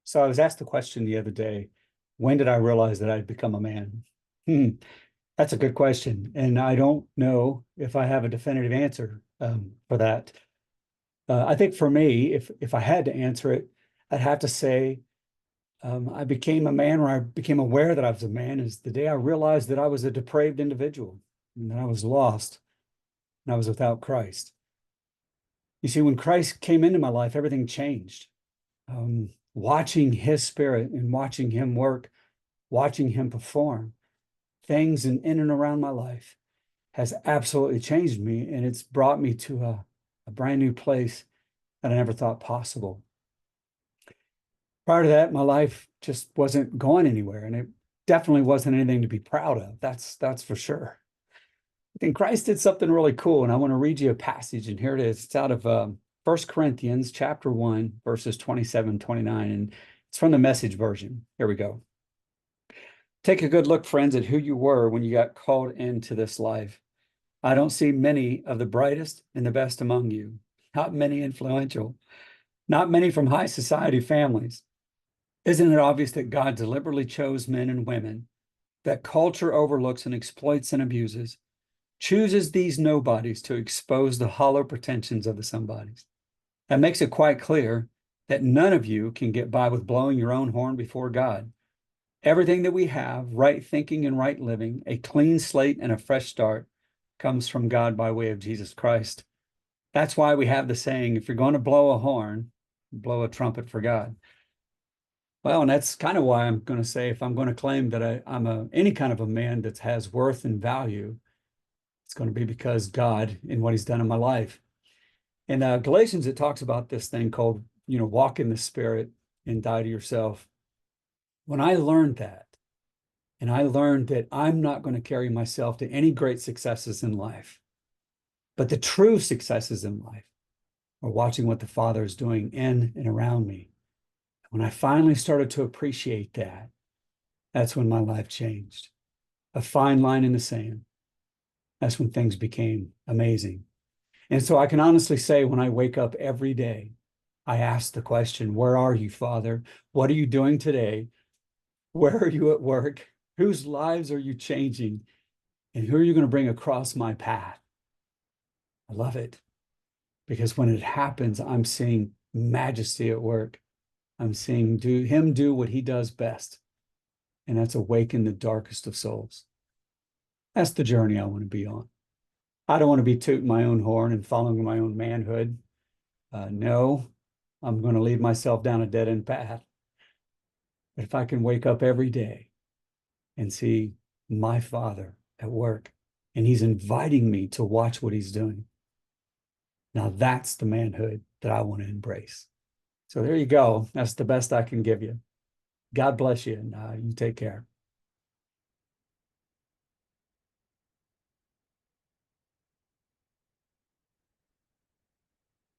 So I was asked the question the other day, when did I realize that I'd become a man? Hmm, that's a good question. And I don't know if I have a definitive answer for that. I think for me, if I had to answer it, I'd have to say I became a man, or I became aware that I was a man, is the day I realized that I was a depraved individual and that I was lost and I was without Christ. You see, when Christ came into my life, everything changed. Watching his spirit and watching him work, watching him perform things in and around my life has absolutely changed me. And it's brought me to a brand new place that I never thought possible. Prior to that, my life just wasn't going anywhere. And it definitely wasn't anything to be proud of. That's for sure. And Christ did something really cool. And I want to read you a passage. And here it is. It's out of 1 Corinthians chapter 1, verses 27, 29. And it's from the Message version. Here we go. Take a good look, friends, at who you were when you got called into this life. I don't see many of the brightest and the best among you, not many influential, not many from high society families. Isn't it obvious that God deliberately chose men and women that culture overlooks and exploits and abuses, chooses these nobodies to expose the hollow pretensions of the somebodies? That makes it quite clear that none of you can get by with blowing your own horn before God. Everything that we have, right thinking and right living, a clean slate and a fresh start, comes from God by way of Jesus Christ. That's why we have the saying, if you're going to blow a horn, blow a trumpet for God. Well, and that's kind of why I'm going to say, if I'm going to claim that I'm any kind of a man that has worth and value, it's going to be because God and what he's done in my life. In Galatians, it talks about this thing called, walk in the spirit and die to yourself. When I learned that, and I learned that I'm not going to carry myself to any great successes in life, but the true successes in life are watching what the Father is doing in and around me. When I finally started to appreciate that, that's when my life changed. A fine line in the sand. That's when things became amazing. And so I can honestly say, when I wake up every day, I ask the question, where are you, Father? What are you doing today? Where are you at work? Whose lives are you changing? And who are you going to bring across my path? I love it, because when it happens, I'm seeing majesty at work. I'm seeing him do what he does best, and that's awaken the darkest of souls. That's the journey I want to be on. I don't want to be tooting my own horn and following my own manhood. No, I'm going to lead myself down a dead end path. But if I can wake up every day and see my Father at work, and he's inviting me to watch what he's doing, now that's the manhood that I want to embrace. So there you go. That's the best I can give you. God bless you, and you take care.